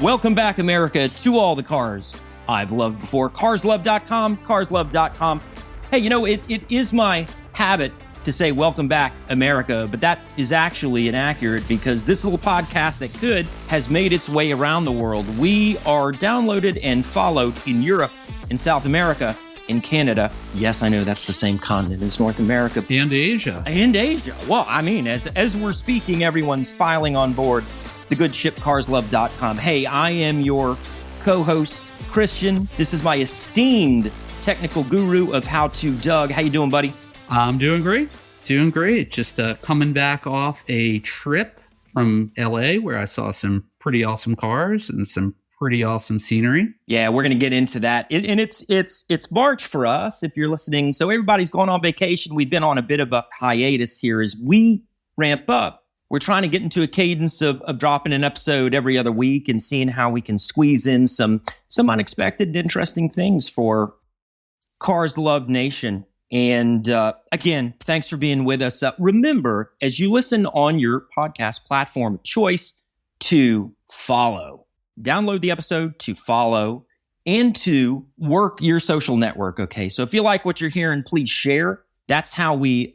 Welcome back, America, to all the cars I've loved before. Carslove.com, carslove.com. Hey, you know, it is my habit to say welcome back, America, but that is actually inaccurate because this little podcast that could has made its way around the world. We are downloaded and followed in Europe, in South America, in Canada. Yes, I know that's the same continent as North America. And Asia. And Asia. Well, I mean, as we're speaking, everyone's filing on board the good ship carslove.com. Hey, I am your co-host, Christian. This is my esteemed technical guru of How To, Doug. How you doing, buddy? I'm doing great. Just coming back off a trip from LA where I saw some pretty awesome cars and some pretty awesome scenery. Yeah, we're going to get into that. And it's March for us, if you're listening. So everybody's going on vacation. We've been on a bit of a hiatus here as we ramp up. We're trying to get into a cadence of dropping an episode every other week and seeing how we can squeeze in some unexpected and interesting things for Cars Love Nation. And again, thanks for being with us. Remember, as you listen on your podcast platform of choice, to follow. Download the episode, to follow, and to work your social network, okay? So if you like what you're hearing, please share. That's how we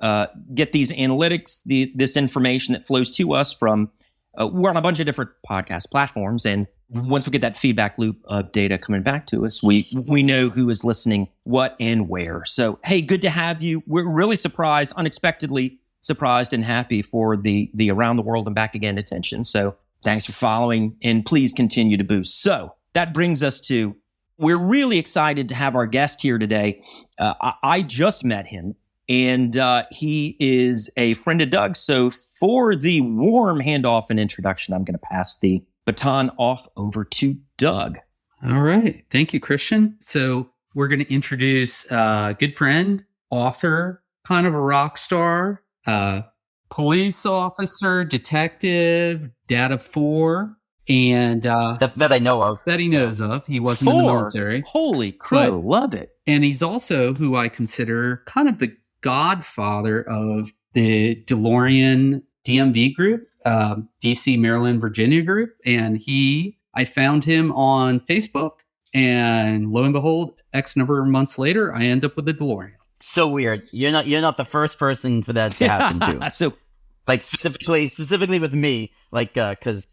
get these analytics, this information that flows to us from, we're on a bunch of different podcast platforms, and once we get that feedback loop of data coming back to us, we know who is listening, what and where. So, hey, good to have you. We're really surprised, unexpectedly surprised and happy for the around the world and back again attention. So thanks for following, and please continue to boost. So that brings us to, we're really excited to have our guest here today. I just met him, and he is a friend of Doug's. So for the warm handoff and introduction, I'm going to pass the baton off over to Doug. All right. Thank you, Christian. So we're going to introduce a good friend, author, kind of a rock star, police officer, detective, dad of four, and that I know of. That he knows of. He wasn't in the military. Holy crow, love it. And he's also who I consider kind of the godfather of the DeLorean DMV group, DC, Maryland, Virginia group. And I found him on Facebook, and lo and behold, X number of months later, I end up with a DeLorean. So weird. You're not the first person for that to happen to. So, like specifically with me, like because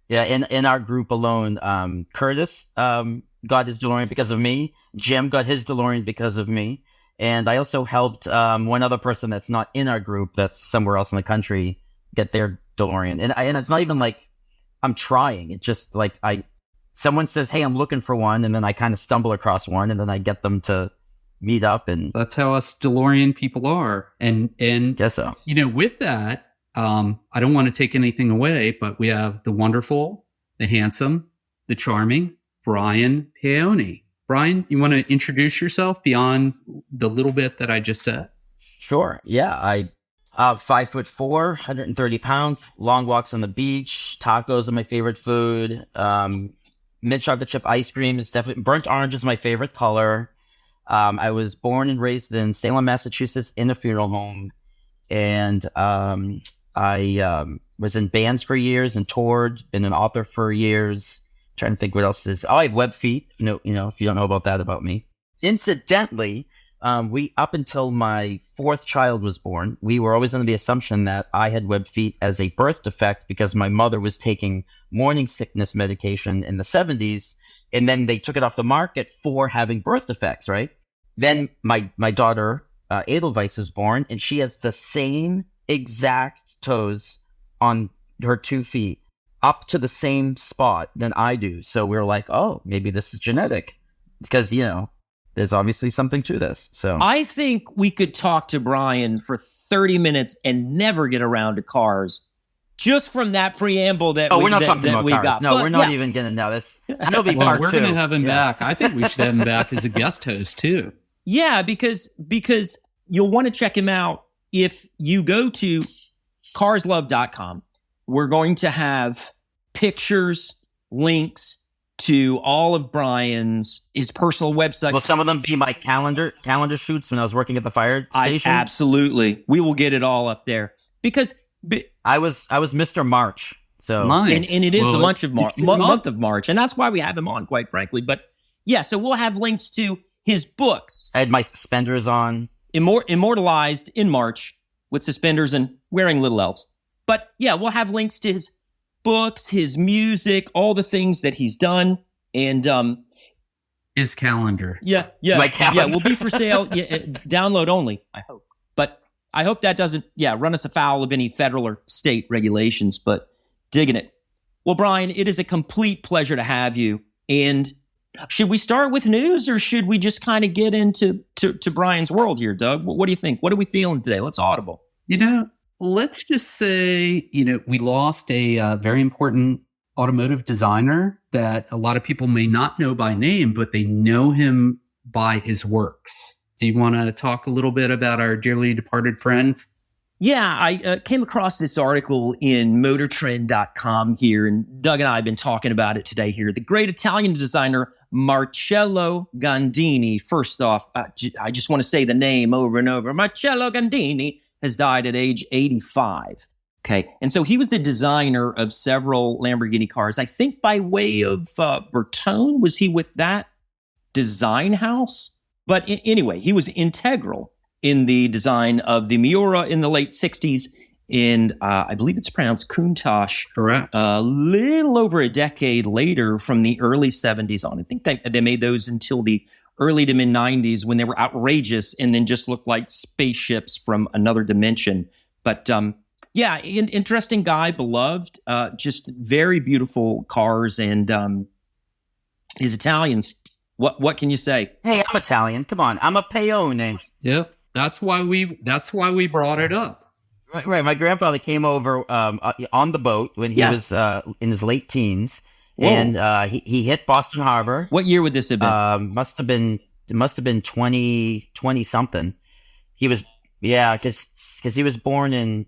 in our group alone, Curtis got his DeLorean because of me. Jim got his DeLorean because of me, and I also helped one other person that's not in our group, that's somewhere else in the country, get their DeLorean. And it's not even like I'm trying. It's just like someone says, "Hey, I'm looking for one," and then I kind of stumble across one, and then I get them to meet up. And that's how us DeLorean people are. And guess so. You know, with that, I don't want to take anything away, but we have the wonderful, the handsome, the charming Brian Paone. Brian, you want to introduce yourself beyond the little bit that I just said? Sure. Yeah. I 5'4", 130 pounds, long walks on the beach. Tacos are my favorite food. Mint chocolate chip ice cream is definitely, burnt orange is my favorite color. I was born and raised in Salem, Massachusetts, in a funeral home. And I was in bands for years and toured, been an author for years. Trying to think what else is. Oh, I have web feet. No, if you don't know about that about me. Incidentally, we up until my fourth child was born, we were always under the assumption that I had web feet as a birth defect because my mother was taking morning sickness medication in the 70s, and then they took it off the market for having birth defects, right? Then my daughter, Edelweiss, was born, and she has the same exact toes on her 2 feet, up to the same spot than I do. So we're like, oh, maybe this is genetic, because, there's obviously something to this. So I think we could talk to Brian for 30 minutes and never get around to cars, just from that preamble that we're not talking about cars. Got. No, but, we're not even going to know this. That'll be well, part we're two. Going to have him back. I think we should have him back as a guest host too. Yeah, because you'll want to check him out if you go to carslove.com. We're going to have pictures, links to all of his personal website. Will some of them be my calendar shoots when I was working at the fire station? Absolutely. We will get it all up there because I was Mr. March So Nice. And it is the month of March, it's your month of March, and that's why we have him on, quite frankly. But yeah, so we'll have links to his books, I had my suspenders on. immortalized in March with suspenders and wearing little else. But yeah, we'll have links to his books, his music, all the things that he's done, and His calendar. yeah, My calendar. will be for sale. Yeah, download only, I hope. But I hope that doesn't, run us afoul of any federal or state regulations. But digging it. Well, Brian, it is a complete pleasure to have you. And should we start with news, or should we just kind of get into to Brian's world here, Doug? What do you think? What are we feeling today? Let's audible. Let's just say, we lost a very important automotive designer that a lot of people may not know by name, but they know him by his works. Do you want to talk a little bit about our dearly departed friend? Yeah, I came across this article in motortrend.com here, and Doug and I have been talking about it today here. The great Italian designer Marcello Gandini. First off, I just want to say the name over and over. Marcello Gandini has died at age 85. Okay, and so he was the designer of several Lamborghini cars. I think by way of Bertone, was he with that design house? But anyway, he was integral in the design of the Miura in the late 60s, and I believe it's pronounced Countach. Correct. A little over a decade later, from the early 70s on. I think they made those until the early to mid 90s, when they were outrageous and then just looked like spaceships from another dimension. But interesting guy, beloved, just very beautiful cars, and his Italians. What can you say? Hey, I'm Italian. Come on, I'm a Paone. Yep. That's why we brought it up. Right. My grandfather came over on the boat when he was in his late teens. Whoa. And he hit Boston Harbor. What year would this have been? Must have been 20 something. He was because he was born in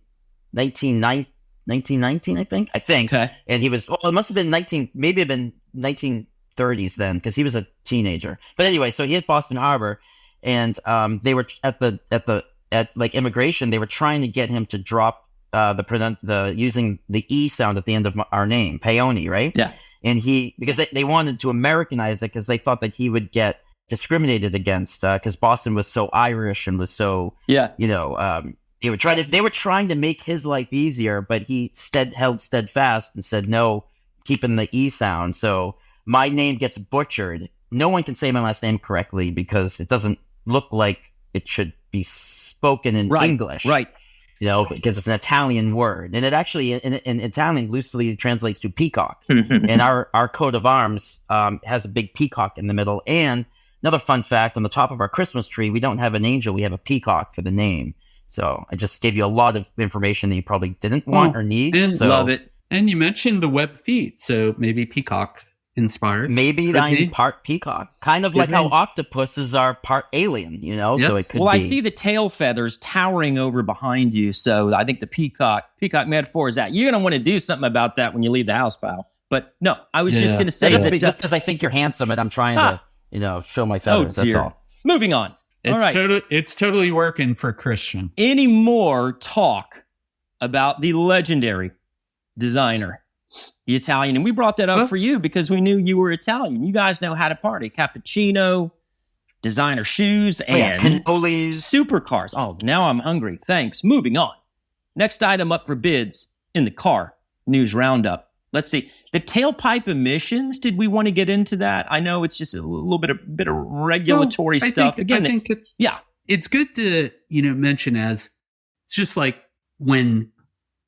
1919, I think. Okay. And he was it must have been 1930s then, because he was a teenager. But anyway, so he hit Boston Harbor, and they were at immigration. They were trying to get him to drop using the E sound at the end of our name, Paone, right? Yeah. And because they wanted to Americanize it, because they thought that he would get discriminated against, because Boston was so Irish and was so they were trying to make his life easier, but he held steadfast and said no, keeping the E sound. So my name gets butchered. No one can say my last name correctly because it doesn't look like it should be spoken in English. Right. Because it's an Italian word. And it actually, in Italian, loosely translates to peacock. And our coat of arms has a big peacock in the middle. And another fun fact, on the top of our Christmas tree, we don't have an angel, we have a peacock for the name. So I just gave you a lot of information that you probably didn't want or need. Love it. And you mentioned the web feet, so maybe peacock inspired. Maybe I'm part peacock. Kind of like how octopuses are part alien, Yep. So it could be. I see the tail feathers towering over behind you, so I think the peacock metaphor is that. You're going to want to do something about that when you leave the house, pal. But no, I was just going to say that. Just because I think you're handsome and I'm trying to, show my feathers, that's all. Moving on. It's totally working for Christian. Any more talk about the legendary designer, the Italian? And we brought that up for you because we knew you were Italian. You guys know how to party. Cappuccino, designer shoes, and supercars. Oh, now I'm hungry. Thanks. Moving on. Next item up for bids in the car news roundup. Let's see. The tailpipe emissions, did we want to get into that? I know it's just a little bit of regulatory stuff. It's good to, mention, as it's just like when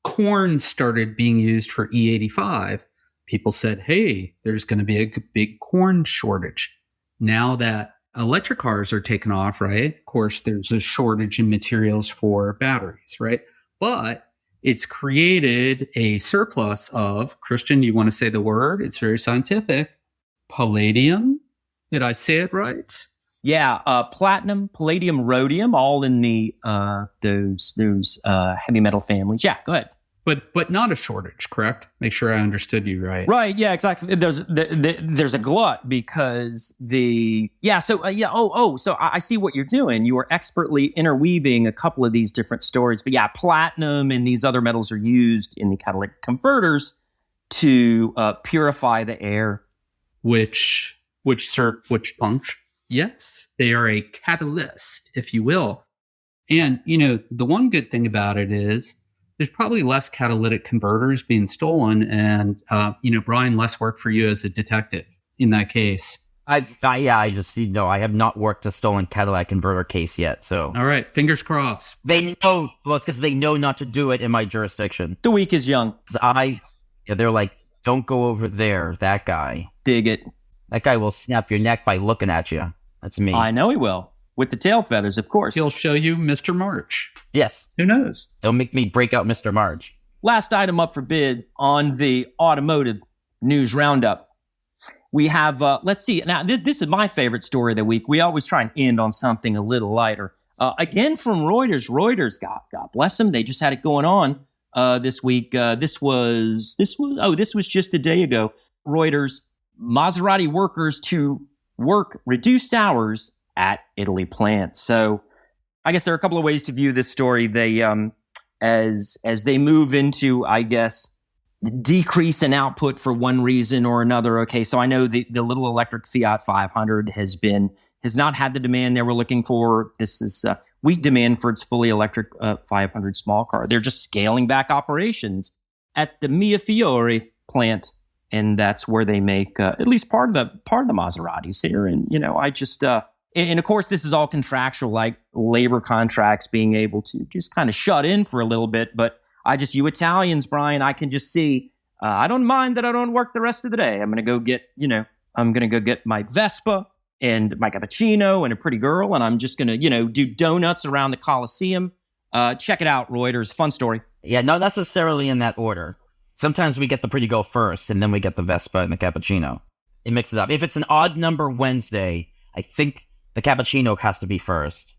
corn started being used for E85, people said, hey, there's going to be a big corn shortage. Now that electric cars are taking off, right? Of course, there's a shortage in materials for batteries, right? But it's created a surplus of, Christian, you want to say the word? It's very scientific. Palladium. Did I say it right? Yeah, platinum, palladium, rhodium, all in the those heavy metal families. Yeah, go ahead. But not a shortage, correct? Make sure I understood you right. Right. Yeah. Exactly. There's a glut because So I see what you're doing. You are expertly interweaving a couple of these different stories. But yeah, platinum and these other metals are used in the catalytic converters to purify the air. Which serve which function? Yes, they are a catalyst, if you will. And, the one good thing about it is there's probably less catalytic converters being stolen and, Brian, less work for you as a detective in that case. I have not worked a stolen Cadillac converter case yet. So, all right, fingers crossed. They know, well, it's because they know not to do it in my jurisdiction. The week is young. They're like, don't go over there. That guy. Dig it. That guy will snap your neck by looking at you. That's me. I know he will. With the tail feathers, of course. He'll show you Mr. March. Yes. Who knows? Don't make me break out Mr. March. Last item up for bid on the automotive news roundup. We have, let's see. Now, this is my favorite story of the week. We always try and end on something a little lighter. Again, from Reuters. Reuters, God bless them. They just had it going on this week. This was just a day ago. Reuters, Maserati workers to work reduced hours at Italy plant. So I guess there are a couple of ways to view this story. They, as they move into, I guess, decrease in output for one reason or another. Okay, so I know the little electric Fiat 500 has not had the demand they were looking for. This is weak demand for its fully electric 500 small car. They're just scaling back operations at the Mia Fiore plant, and that's where they make at least part of the Maseratis here. And I just and of course this is all contractual, like labor contracts being able to just kind of shut in for a little bit, but. You Italians, Brian, I can just see, I don't mind that I don't work the rest of the day. I'm going to go get my Vespa and my cappuccino and a pretty girl, and I'm just going to, do donuts around the Coliseum. Check it out, Reuters. Fun story. Yeah, not necessarily in that order. Sometimes we get the pretty girl first, and then we get the Vespa and the cappuccino. It mixes it up. If it's an odd number Wednesday, I think the cappuccino has to be first.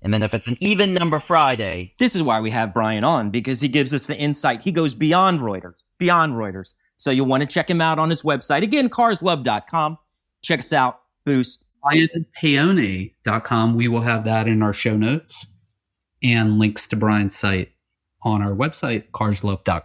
And then if it's an even number Friday. This is why we have Brian on, because he gives us the insight. He goes beyond Reuters. So you'll want to check him out on his website. Again, carslove.com. Check us out. Boost. BrianPaone.com. We will have that in our show notes and links to Brian's site on our website, carslove.com.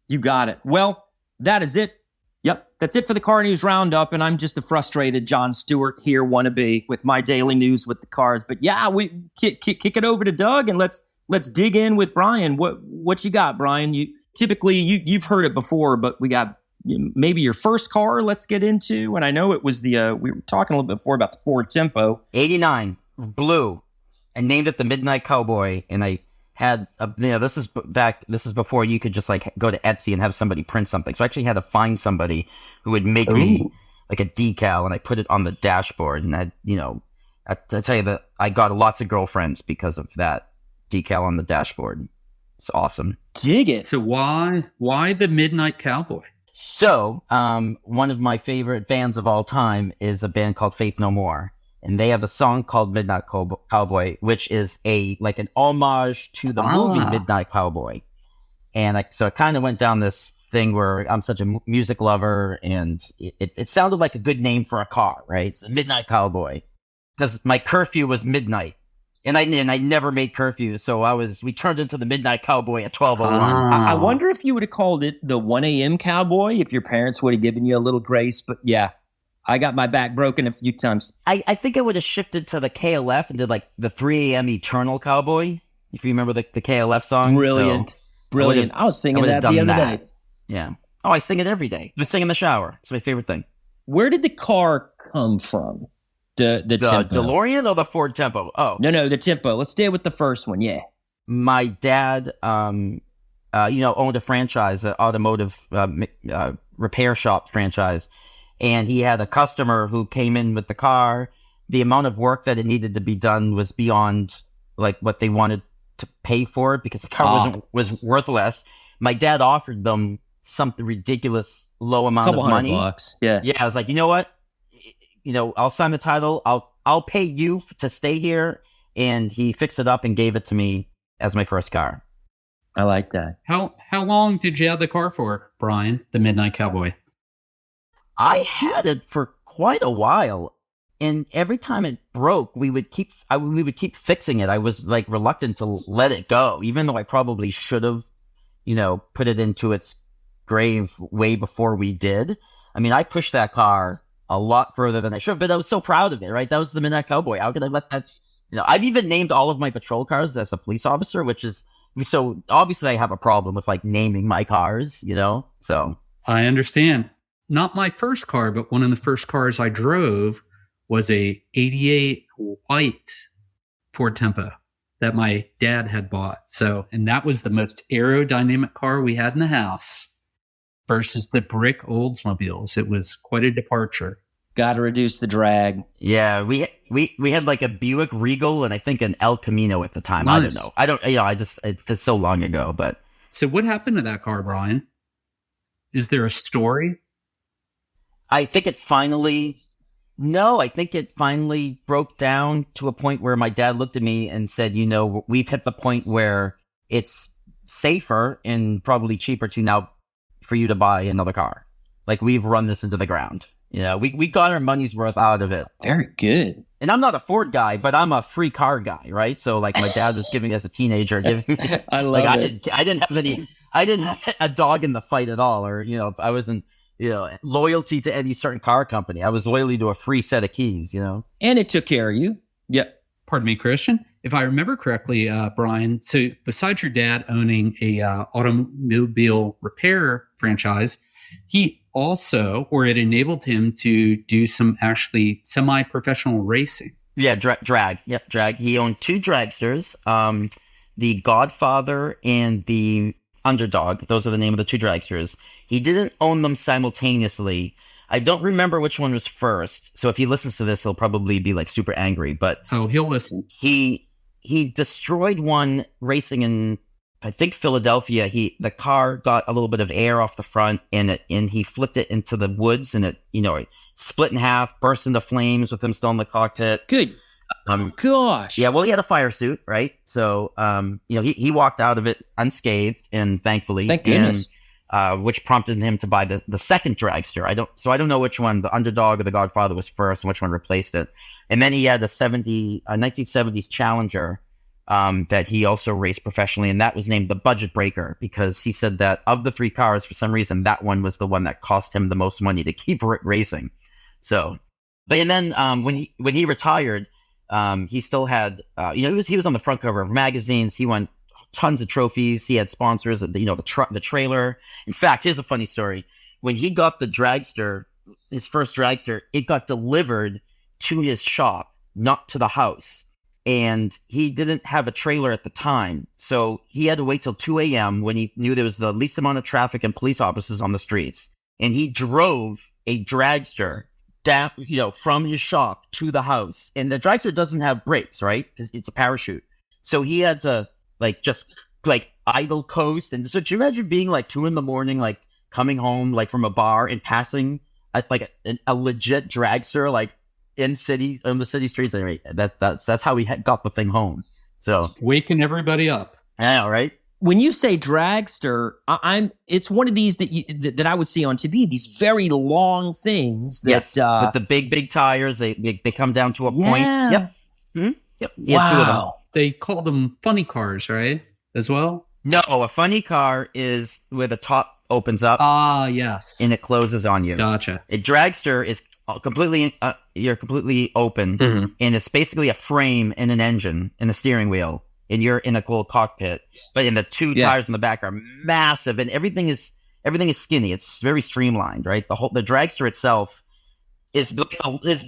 You got it. Well, that is it. Yep, that's it for the Car News Roundup, and I'm just a frustrated John Stewart here wannabe with my daily news with the cars. But yeah, we kick it over to Doug, and let's dig in with Brian. What you got, Brian? You've heard it before, but we got maybe your first car. Let's get into, and I know it was we were talking a little bit before about the Ford Tempo, 89 blue. I named it the Midnight Cowboy, and I had this is before you could just like go to Etsy and have somebody print something. So I actually had to find somebody who would make me like a decal, and I put it on the dashboard. And I tell you that I got lots of girlfriends because of that decal on the dashboard. It's awesome. Dig it. So why the Midnight Cowboy? So one of my favorite bands of all time is a band called Faith No More. And they have a song called Midnight Cowboy, which is like an homage to the movie Midnight Cowboy. And so it kind of went down this thing where I'm such a music lover, and it sounded like a good name for a car, right? It's the Midnight Cowboy. Because my curfew was midnight. And I never made curfew, so we turned into the Midnight Cowboy at 12:01. I wonder if you would have called it the 1 a.m. Cowboy, if your parents would have given you a little grace, but yeah. I got my back broken a few times. I think I would have shifted to the KLF and did like the 3 a.m. Eternal Cowboy, if you remember the KLF song. Brilliant. I was singing that the other day. Yeah. Oh, I sing it every day. I sing in the shower. It's my favorite thing. Where did the car come from? The Tempo. DeLorean or the Ford Tempo? Oh. No, the Tempo. Let's stay with the first one, yeah. My dad, owned a franchise, an automotive repair shop franchise. And he had a customer who came in with the car. The amount of work that it needed to be done was beyond like what they wanted to pay for it, because the car was worth less. My dad offered them some ridiculous low amount of money. $200. Yeah. Yeah. I was like, you know what? I'll sign the title. I'll pay you to stay here. And he fixed it up and gave it to me as my first car. I like that. How long did you have the car for, Brian, the Midnight Cowboy? I had it for quite a while, and every time it broke, we would keep fixing it. I was like reluctant to let it go, even though I probably should have, put it into its grave way before we did. I mean, I pushed that car a lot further than I should, but I was so proud of it, right? That was the Midnight Cowboy. How could I let that, I've even named all of my patrol cars as a police officer, which is, so obviously I have a problem with like naming my cars, so. I understand. Not my first car, but one of the first cars I drove was a 88 white Ford Tempo that my dad had bought. So, and that was the most aerodynamic car we had in the house versus the brick Oldsmobiles. It was quite a departure. Got to reduce the drag. Yeah, we had like a Buick Regal and I think an El Camino at the time. Nice. I don't know. It's so long ago, but. So what happened to that car, Brian? Is there a story? I think it finally broke down to a point where my dad looked at me and said, we've hit the point where it's safer and probably cheaper for you to buy another car. Like we've run this into the ground. We got our money's worth out of it. Very good. And I'm not a Ford guy, but I'm a free car guy, right? So like my dad was giving as a teenager, I love it. I didn't have a dog in the fight at all, or I wasn't loyalty to any certain car company. I was loyalty to a free set of keys, And it took care of you. Yep. Pardon me, Christian. If I remember correctly, Brian, so besides your dad owning a automobile repair franchise, he also, or it enabled him to do some actually semi-professional racing. Yeah, drag. Yep, drag. He owned two dragsters, the Godfather and the Underdog. Those are the name of the two dragsters. He didn't own them simultaneously. I don't remember which one was first. So if he listens to this, he'll probably be like super angry. But he'll listen. He destroyed one racing in, I think, Philadelphia. The car got a little bit of air off the front, and he flipped it into the woods, and it split in half, burst into flames with him still in the cockpit. Good. Gosh. Yeah, well, he had a fire suit, right? So, he walked out of it unscathed, and thankfully, thank goodness. Which prompted him to buy the second dragster. I don't know which one, the Underdog or the Godfather, was first, and which one replaced it. And then he had the 1970s Challenger that he also raced professionally, and that was named the Budget Breaker because he said that of the three cars, for some reason, that one was the one that cost him the most money to keep racing. So, and then when he retired. He still had, he was on the front cover of magazines. He won tons of trophies. He had sponsors, the trailer. In fact, here's a funny story. When he got the dragster, his first dragster, it got delivered to his shop, not to the house. And he didn't have a trailer at the time. So he had to wait till 2 a.m. when he knew there was the least amount of traffic and police officers on the streets. And he drove a dragster down, from his shop to the house. And the dragster doesn't have brakes, right? It's a parachute. So he had to just idle coast. And so do you imagine being 2 a.m, coming home from a bar and passing a legit dragster in the city streets? Right? That's how we got the thing home. So waking everybody up. Yeah, right. When you say dragster, it's one of these that I would see on TV. These very long things. Yes, with the big tires. They come down to a point. Yep. Mm-hmm. Yep. Yeah, 2 of them. They call them funny cars, right? As well. No, a funny car is where the top opens up. Ah, yes. And it closes on you. Gotcha. A dragster is completely you're completely open, mm-hmm. and it's basically a frame and an engine and a steering wheel. And you're in a cool cockpit, but in the two tires in the back are massive, and everything is skinny. It's very streamlined, right? The dragster itself is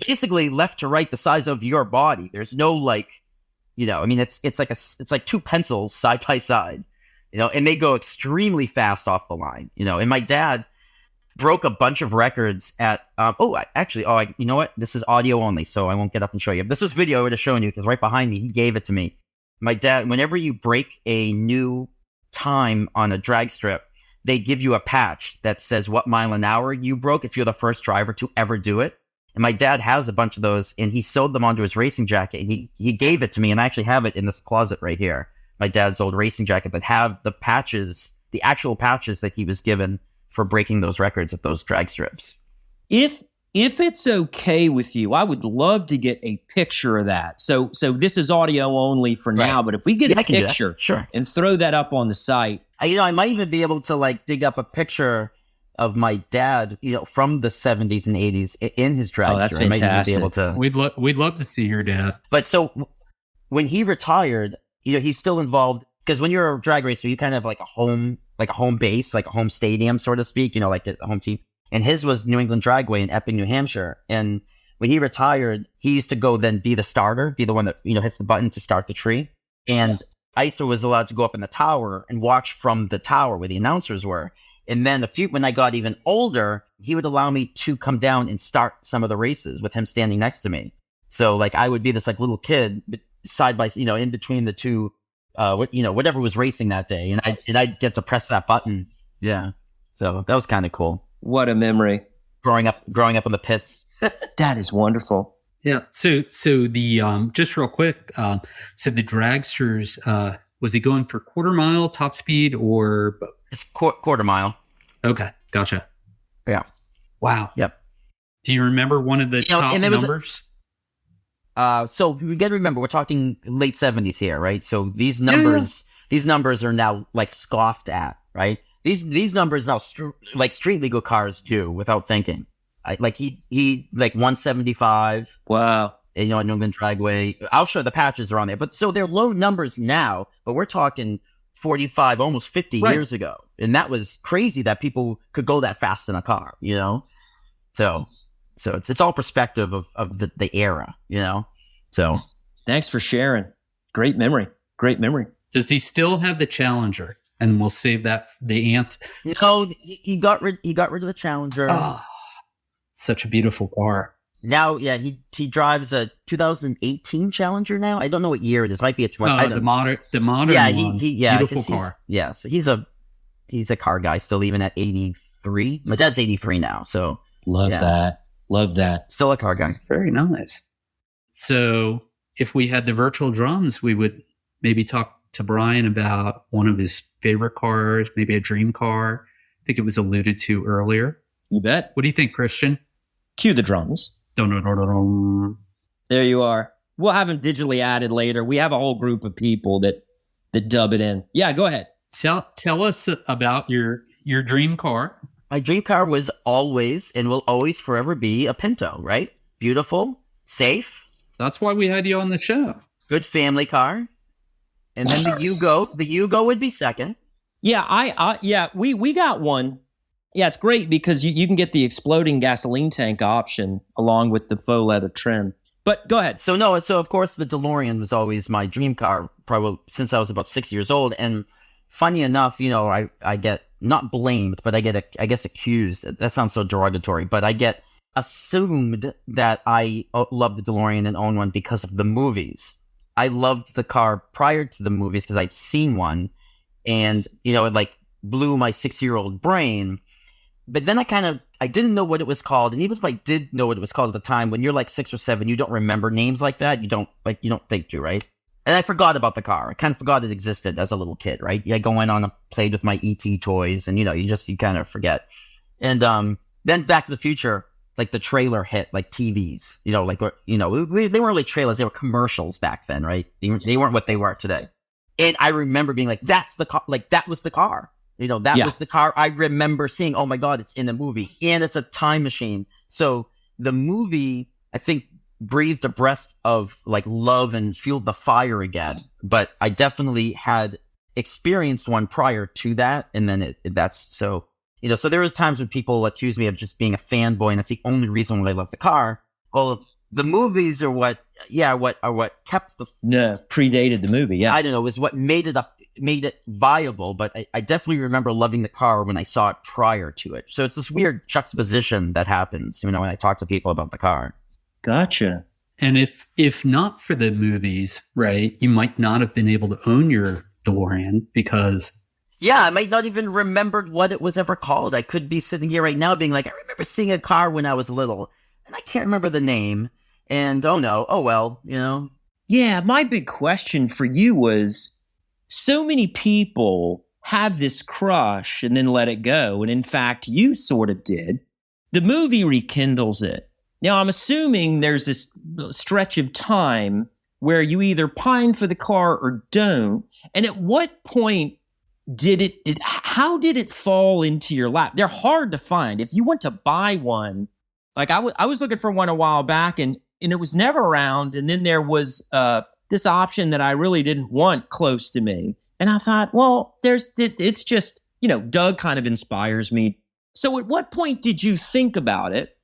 basically left to right the size of your body. There's no it's like two pencils side by side, and they go extremely fast off the line, And my dad broke a bunch of records at you know what? This is audio only, so I won't get up and show you. If this was video, I would have shown you because right behind me, he gave it to me. My dad, whenever you break a new time on a drag strip, they give you a patch that says what mile an hour you broke if you're the first driver to ever do it. And my dad has a bunch of those, and he sewed them onto his racing jacket. And he gave it to me, and I actually have it in this closet right here. My dad's old racing jacket that have the patches, the actual patches that he was given for breaking those records at those drag strips. If it's okay with you, I would love to get a picture of that. So this is audio only for now, but if we get a picture sure, and throw that up on the site, I might even be able to like dig up a picture of my dad, from the 70s and 80s in his dragster. Oh, that's I might even fantastic. be able to. We'd love to see your dad. But so when he retired, he's still involved, because when you're a drag racer, you kind of have like a home base, like a home stadium, so to speak, like the home team. And his was New England Dragway in Epping, New Hampshire. And when he retired, he used to go then be the starter, be the one that, hits the button to start the tree. And ISO was allowed to go up in the tower and watch from the tower where the announcers were. And then when I got even older, he would allow me to come down and start some of the races with him standing next to me. So like I would be this like little kid side by, in between the two, whatever was racing that day. And I'd get to press that button. Yeah. So that was kind of cool. What a memory. Growing up in the pits. That is wonderful. Yeah. So the just real quick, so the dragsters, was he going for quarter mile top speed or? It's quarter mile. Okay, gotcha. Yeah. Wow. Yep. Do you remember one of the top numbers? So we got to remember we're talking late 70s here, right? So these numbers are now like scoffed at, right? These numbers now like street legal cars do without thinking. Like he like 175. Wow. New England Dragway. I'll show the patches are on there, but so they're low numbers now, but we're talking 45, almost 50 years ago, and that was crazy that people could go that fast in a car. So it's all perspective of the era. So thanks for sharing. Great memory. Does he still have the Challenger? And we'll save the answer. He got rid of the Challenger. Oh, such a beautiful car. Now, yeah, he drives a 2018 Challenger now. I don't know what year it is. It might be a 20. The modern yeah, one. Beautiful car. Yeah, so he's a car guy still, even at 83. My dad's 83 now, so love that. Still a car guy. Very nice. So if we had the virtual drums, we would maybe talk to Brian about one of his favorite cars, maybe a dream car. I think it was alluded to earlier. You bet. What do you think, Christian? Cue the drums. Dun-dun-dun-dun-dun. There you are. We'll have them digitally added later. We have a whole group of people that dub it in. Yeah, go ahead. Tell us about your dream car. My dream car was always and will always forever be a Pinto, right? Beautiful, safe. That's why we had you on the show. Good family car. And then the Yugo would be second. Yeah, we got one. Yeah, it's great because you can get the exploding gasoline tank option along with the faux leather trim. But go ahead. So of course the DeLorean was always my dream car, probably since I was about 6 years old. And funny enough, I get not blamed, but I guess accused. That sounds so derogatory, but I get assumed that I love the DeLorean and own one because of the movies. I loved the car prior to the movies because I'd seen one, and it like blew my 6-year-old brain. But then I didn't know what it was called, and even if I did know what it was called at the time, when you're like 6 or 7, you don't remember names like that. You don't think to, right? And I forgot about the car. I kind of forgot it existed as a little kid, right? Yeah, going on and played with my ET toys, and you kind of forget. And then Back to the Future, like the trailer hit, like TVs, they weren't really trailers, they were commercials back then, right? They weren't what they were today. And I remember being like, that's the car, like that was the car. Was the car I remember seeing. Oh my God, it's in the movie, and it's a time machine. So the movie, I think, breathed a breath of like love and fueled the fire again. But I definitely had experienced one prior to that, and then so there was times when people accuse me of just being a fanboy, and that's the only reason why I love the car. Well, the movies are what kept predated the movie. Yeah, I don't know, was what made it viable. But I definitely remember loving the car when I saw it prior to it. So it's this weird juxtaposition that happens, when I talk to people about the car. Gotcha. And if not for the movies, right, you might not have been able to own your DeLorean because. Yeah, I might not even remembered what it was ever called. I could be sitting here right now being like, I remember seeing a car when I was little, and I can't remember the name. And oh well. Yeah, my big question for you was, so many people have this crush and then let it go. And in fact, you sort of did. The movie rekindles it. Now, I'm assuming there's this stretch of time where you either pine for the car or don't. And at what point how did it fall into your lap? They're hard to find. If you went to buy one, like I was looking for one a while back and it was never around. And then there was this option that I really didn't want close to me. And I thought, well, it's just, Doug kind of inspires me. So at what point did you think about it?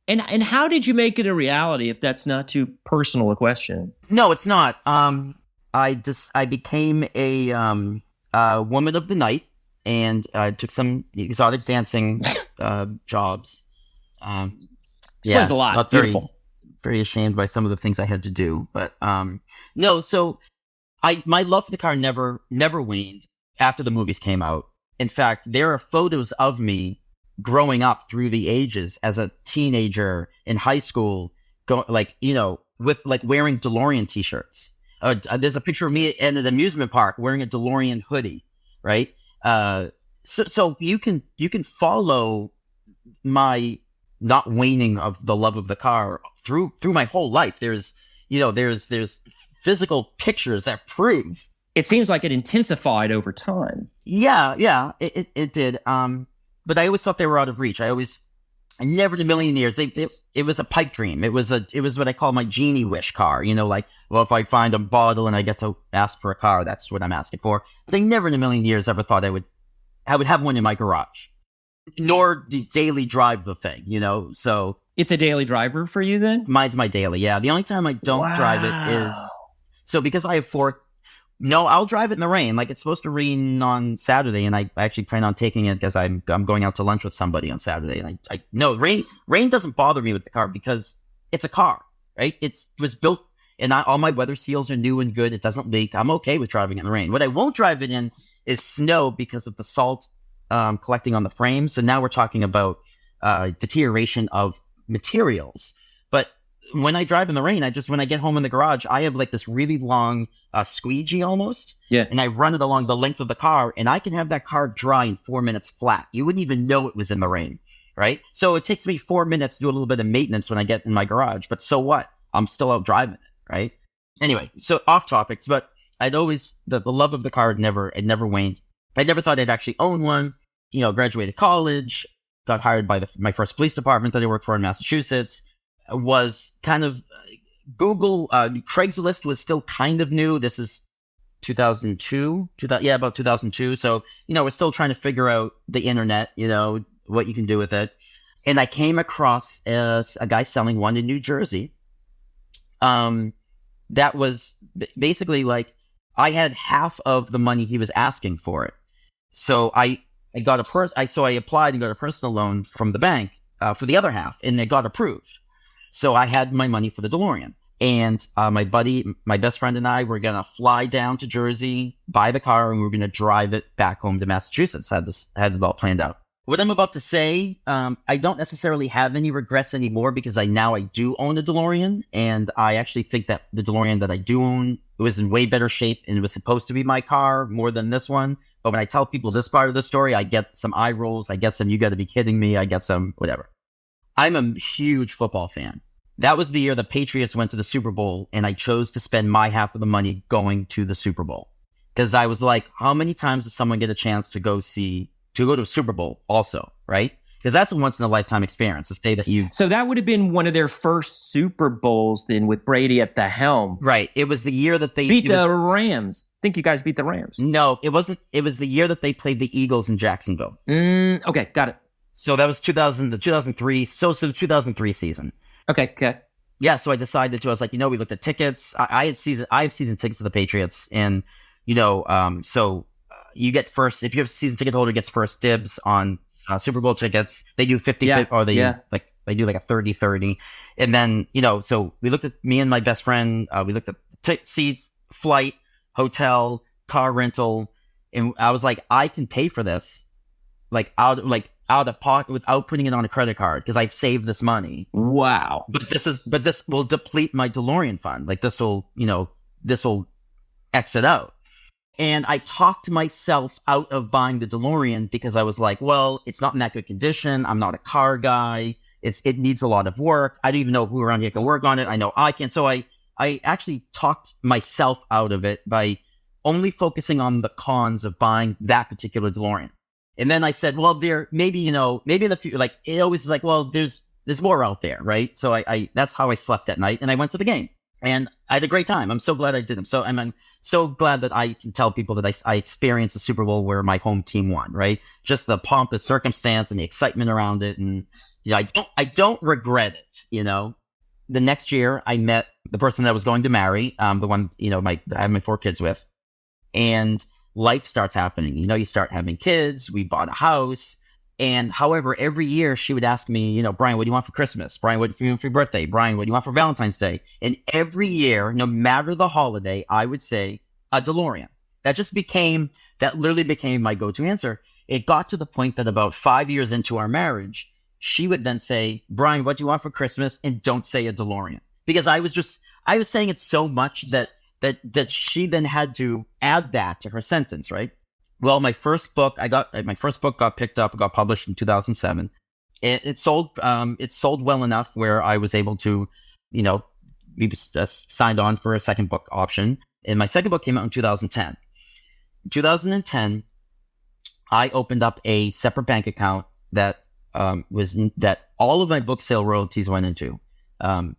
And how did you make it a reality, if that's not too personal a question? No, it's not. I became a woman of the night, and I took some exotic dancing jobs. Explains a lot. Not Beautiful. Very ashamed by some of the things I had to do, but no. So my love for the car never waned after the movies came out. In fact, there are photos of me growing up through the ages as a teenager in high school, with wearing DeLorean t-shirts. There's a picture of me in an amusement park wearing a DeLorean hoodie, right? So you can follow my not waning of the love of the car through my whole life. There's physical pictures that prove. It seems like it intensified over time. Yeah, it did. But I always thought they were out of reach. I never in a million years. It was a pipe dream. It was what I call my genie wish car. If I find a bottle and I get to ask for a car, that's what I'm asking for. But I never in a million years ever thought I would have one in my garage, nor daily drive the thing. So it's a daily driver for you then? Mine's my daily. Yeah. The only time I don't drive it is because I have 4. No, I'll drive it in the rain. Like, it's supposed to rain on Saturday, and I actually plan on taking it because I'm going out to lunch with somebody on Saturday. And no, rain doesn't bother me with the car because it's a car, right? It was built, and all my weather seals are new and good. It doesn't leak. I'm okay with driving in the rain. What I won't drive it in is snow because of the salt collecting on the frame. So now we're talking about deterioration of materials. But when I drive in the rain, when I get home in the garage, I have like this really long squeegee almost. Yeah. And I run it along the length of the car, and I can have that car dry in 4 minutes flat. You wouldn't even know it was in the rain, right? So it takes me 4 minutes to do a little bit of maintenance when I get in my garage. But so what? I'm still out driving it, right? Anyway, so off topics, but I'd always, the love of the car had never waned. I never thought I'd actually own one. Graduated college, got hired by my first police department that I worked for in Massachusetts. Was kind of Google, Craigslist was still kind of new. This is 2002, about 2002. So, we're still trying to figure out the internet, what you can do with it. And I came across a guy selling one in New Jersey. That was basically like, I had half of the money he was asking for it. So I applied and got a personal loan from the bank for the other half, and it got approved. So I had my money for the DeLorean, and my buddy, my best friend, and I were gonna fly down to Jersey, buy the car, and we were gonna drive it back home to Massachusetts. Had it all planned out. What I'm about to say, I don't necessarily have any regrets anymore because I do own a DeLorean, and I actually think that the DeLorean that I do own, it was in way better shape, and it was supposed to be my car more than this one. But when I tell people this part of the story, I get some eye rolls. I get some, you got to be kidding me. I get some, whatever. I'm a huge football fan. That was the year the Patriots went to the Super Bowl, and I chose to spend my half of the money going to the Super Bowl. Because I was like, how many times does someone get a chance to go to a Super Bowl also, right? Because that's a once-in-a-lifetime experience, to say that you... So that would have been one of their first Super Bowls then, with Brady at the helm. Right. It was the year that they... Beat the Rams. I think you guys beat the Rams. No, it wasn't. It was the year that they played the Eagles in Jacksonville. Okay, got it. So that was the 2003 season. Okay. Yeah, so I decided to. I was like, we looked at tickets. I have season tickets to the Patriots, and so you get first. If you have a season ticket holder, gets first dibs on Super Bowl tickets. They do 50, or they do like a 30-30, and then so we looked at, me and my best friend. We looked at seats, flight, hotel, car rental, and I was like, I can pay for this, out of pocket without putting it on a credit card because I've saved this money. Wow. But this will deplete my DeLorean fund. Like, this will exit out. And I talked myself out of buying the DeLorean because I was like, well, it's not in that good condition. I'm not a car guy. It needs a lot of work. I don't even know who around here can work on it. I know I can. So I actually talked myself out of it by only focusing on the cons of buying that particular DeLorean. And then I said, well, maybe in the future, like it always is like, well, there's more out there, right? So I that's how I slept at night, and I went to the game, and I had a great time. I'm so glad I did them. So I'm so glad that I can tell people that I experienced the Super Bowl where my home team won, right? Just the pomp, the circumstance, and the excitement around it, and I don't regret it. The next year I met the person that I was going to marry, the one I have my 4 kids with, and life starts happening. You start having kids. We bought a house. And however, every year she would ask me, Brian, what do you want for Christmas? Brian, what do you want for your birthday? Brian, what do you want for Valentine's Day? And every year, no matter the holiday, I would say a DeLorean. That literally became my go-to answer. It got to the point that about 5 years into our marriage, she would then say, Brian, what do you want for Christmas? And don't say a DeLorean. Because I was saying it so much that she then had to add that to her sentence, right? Well, my first book got picked up, got published in 2007. It sold well enough where I was able to, be signed on for a second book option. And my second book came out in 2010. In 2010, I opened up a separate bank account that all of my book sale royalties went into.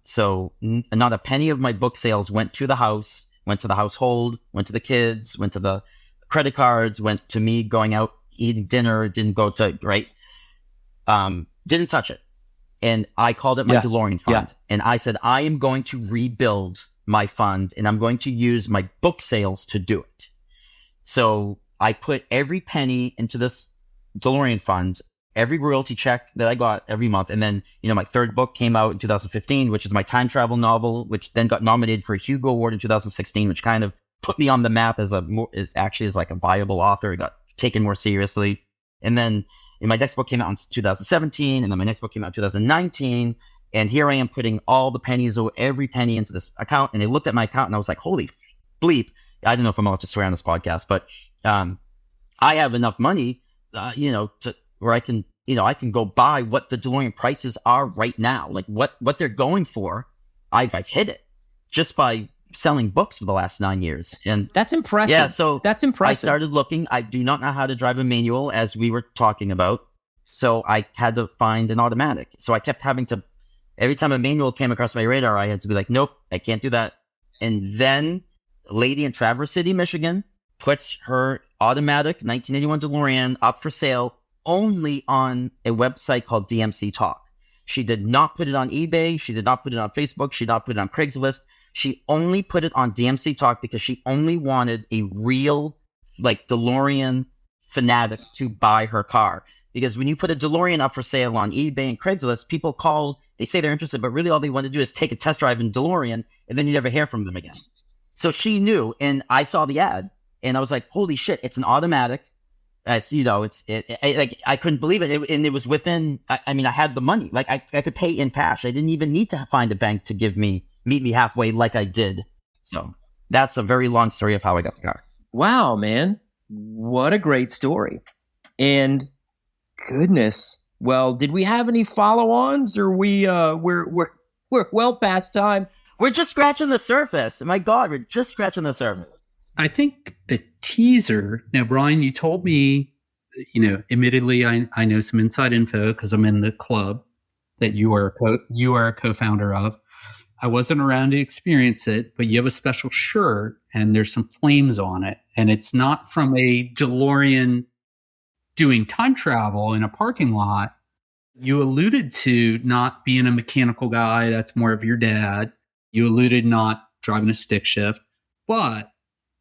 So not a penny of my book sales went to the house, went to the household, went to the kids, went to the credit cards, went to me going out eating dinner, didn't go to, right? Didn't touch it. And I called it my DeLorean fund. Yeah. And I said, I am going to rebuild my fund, and I'm going to use my book sales to do it. So I put every penny into this DeLorean fund, every royalty check that I got every month. And then, my third book came out in 2015, which is my time travel novel, which then got nominated for a Hugo Award in 2016, which kind of put me on the map as like a viable author. It got taken more seriously. And then my next book came out in 2017, and then my next book came out in 2019. And here I am putting all the pennies, or every penny, into this account. And they looked at my account, and I was like, holy bleep. I don't know if I'm allowed to swear on this podcast, but I have enough money, to where I can go buy what the DeLorean prices are right now. Like what they're going for, I've hit it just by selling books for the last 9 years. And that's impressive. Yeah, so that's impressive. I started looking. I do not know how to drive a manual, as we were talking about. So I had to find an automatic. So I kept having to, every time a manual came across my radar, I had to be like, nope, I can't do that. And then a lady in Traverse City, Michigan, puts her automatic 1981 DeLorean up for sale only on a website called DMC Talk. She did not put it on eBay. She did not put it on Facebook. She did not put it on Craigslist. She only put it on DMC Talk because she only wanted a real, DeLorean fanatic to buy her car. Because when you put a DeLorean up for sale on eBay and Craigslist, people call, they say they're interested, but really all they want to do is take a test drive in DeLorean, and then you never hear from them again. So she knew, and I saw the ad, and I was like, holy shit, it's an automatic. I couldn't believe it. And it was within, I had the money. I could pay in cash. I didn't even need to find a bank to meet me halfway like I did. So that's a very long story of how I got the car. Wow, man. What a great story. And goodness. Well, did we have any follow-ons, or we're well past time? We're just scratching the surface. My God, we're just scratching the surface. I think a teaser. Now, Brian, you told me, admittedly, I know some inside info because I'm in the club that you are a co-founder of. I wasn't around to experience it, but you have a special shirt and there's some flames on it. And it's not from a DeLorean doing time travel in a parking lot. You alluded to not being a mechanical guy. That's more of your dad. You alluded not driving a stick shift. But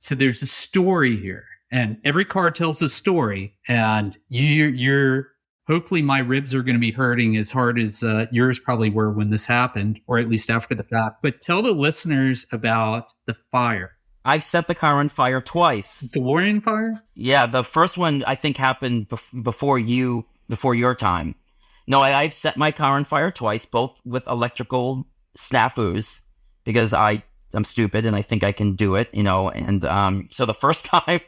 so there's a story here, and every car tells a story, and you're hopefully my ribs are going to be hurting as hard as yours probably were when this happened, or at least after the fact. But tell the listeners about the fire. I've set the car on fire twice. DeLorean fire? Yeah, the first one I think happened before your time. No, I've set my car on fire twice, both with electrical snafus, because I'm stupid and I think I can do it, And so the first time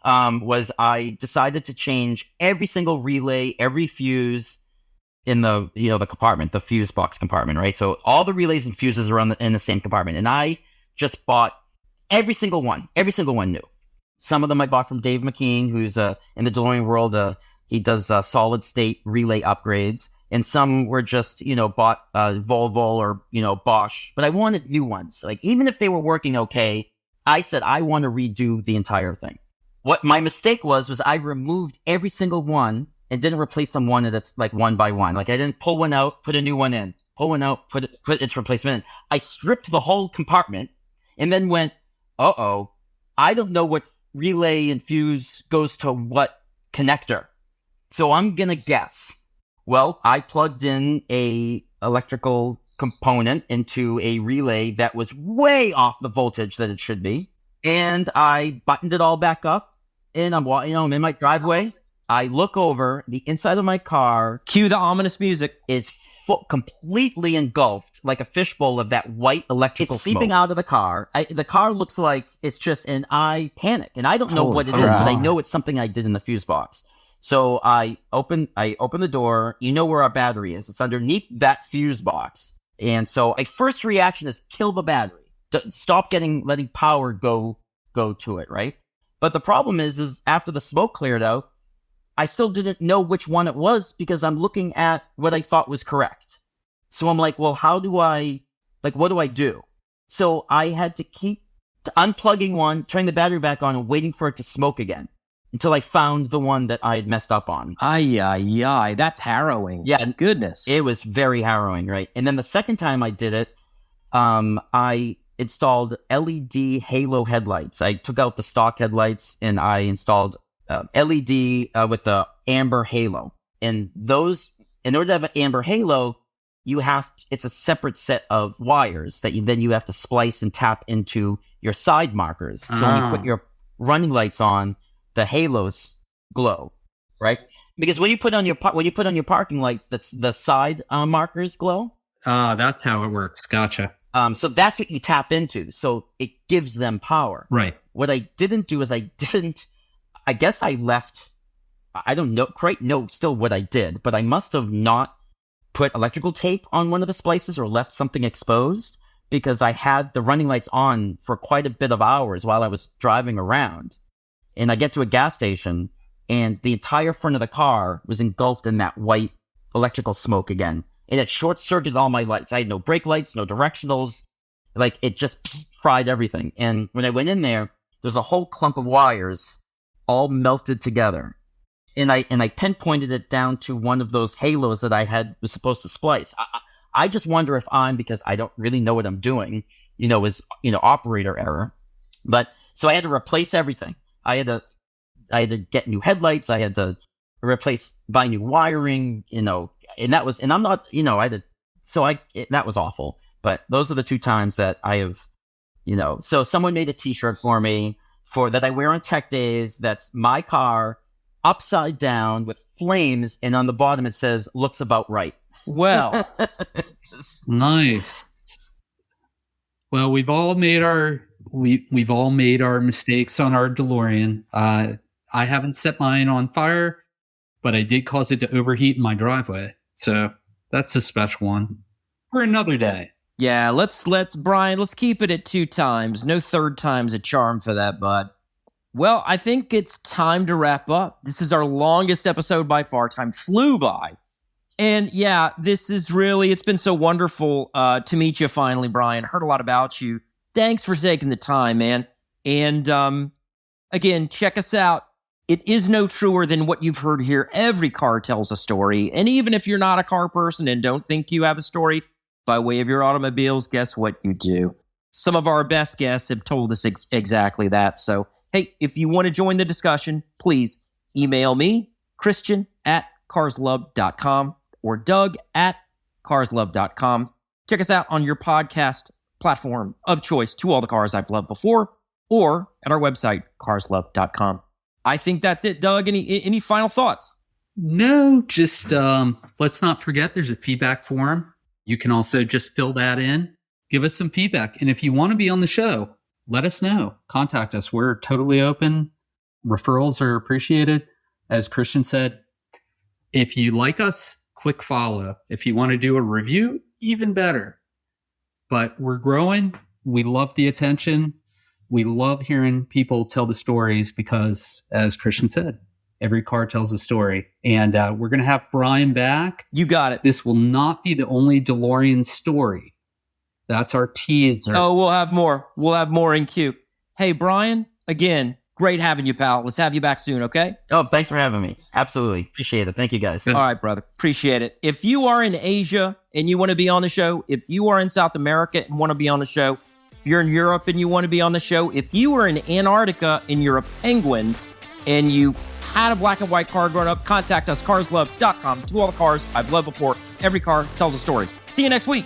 was I decided to change every single relay, every fuse in the compartment, the fuse box compartment, right? So all the relays and fuses are in the same compartment, and I just bought every single one new. Some of them I bought from Dave McKean, who's in the DeLorean world. He does solid state relay upgrades. And some were just, bought Volvo or, Bosch. But I wanted new ones. Like, even if they were working okay, I said, I want to redo the entire thing. What my mistake was I removed every single one and didn't replace them one by one. Like, I didn't pull one out, put a new one in. Pull one out, put its replacement in. I stripped the whole compartment and then went, I don't know what relay and fuse goes to what connector. So I'm going to guess. Well, I plugged in a electrical component into a relay that was way off the voltage that it should be. And I buttoned it all back up. And I'm in my driveway. I look over, the inside of my car. Cue the ominous music. Is completely engulfed like a fishbowl of that white electrical smoke. It's seeping out of the car. The car looks like it's just, and I panic. And I don't know what it is, but I know it's something I did in the fuse box. So I open the door. You know where our battery is. It's underneath that fuse box. And so my first reaction is kill the battery. Stop letting power go to it, right? But the problem is after the smoke cleared out, I still didn't know which one it was because I'm looking at what I thought was correct. So I'm like, well, what do I do? So I had to keep unplugging one, turning the battery back on, and waiting for it to smoke again until I found the one that I had messed up on. Ay, that's harrowing. Yeah. Goodness. It was very harrowing, right? And then the second time I did it, I installed LED halo headlights. I took out the stock headlights and I installed LED with the amber halo. And those, in order to have an amber halo, it's a separate set of wires that you have to splice and tap into your side markers. So when you put your running lights on, the halos glow, right? Because when you put on your parking lights, that's the side markers glow. That's how it works. Gotcha. So that's what you tap into. So it gives them power. Right. What I didn't do is I guess I left, I don't know, quite know still what I did, but I must have not put electrical tape on one of the splices or left something exposed because I had the running lights on for quite a bit of hours while I was driving around. And I get to a gas station and the entire front of the car was engulfed in that white electrical smoke again. And it short-circuited all my lights. I had no brake lights, no directionals. Like, it just fried everything. And when I went in there's a whole clump of wires all melted together. And I pinpointed it down to one of those halos that was supposed to splice. I just wonder if because I don't really know what I'm doing, is operator error. But so I had to replace everything. I had to get new headlights. I had to buy new wiring, and I'm not, that was awful. But those are the two times that I have, so someone made a t-shirt for me that I wear on tech days. That's my car upside down with flames. And on the bottom, it says, looks about right. Well, nice. Well, we've all made our mistakes on our DeLorean. I haven't set mine on fire, but I did cause it to overheat in my driveway. So that's a special one for another day. Yeah, Brian, let's keep it at 2 times. No third time's a charm for that, bud. Well, I think it's time to wrap up. This is our longest episode by far. Time flew by. And yeah, it's been so wonderful to meet you finally, Brian. Heard a lot about you. Thanks for taking the time, man. And again, check us out. It is no truer than what you've heard here. Every car tells a story. And even if you're not a car person and don't think you have a story, by way of your automobiles, guess what you do? Some of our best guests have told us exactly that. So, hey, if you want to join the discussion, please email me, Christian@carsloved.com or Doug@carsloved.com. Check us out on your podcast platform of choice, To All the Cars I've Loved Before, or at our website, carsloved.com. I think that's it, Doug. Any final thoughts? No, just let's not forget there's a feedback form. You can also just fill that in, give us some feedback. And if you want to be on the show, let us know. Contact us. We're totally open. Referrals are appreciated. As Christian said, if you like us, click follow. If you want to do a review, even better. But we're growing. We love the attention. We love hearing people tell the stories because, as Christian said, every car tells a story. And we're going to have Brian back. You got it. This will not be the only DeLorean story. That's our teaser. Oh, we'll have more. We'll have more in queue. Hey, Brian, again, great having you, pal. Let's have you back soon, okay? Oh, thanks for having me. Absolutely. Appreciate it. Thank you, guys. All right, brother. Appreciate it. If you are in Asia and you want to be on the show, if you are in South America and want to be on the show, if you're in Europe and you want to be on the show, if you are in Antarctica and you're a penguin and you had a black and white car growing up, contact us, carslove.com. To all the cars I've loved before, every car tells a story. See you next week.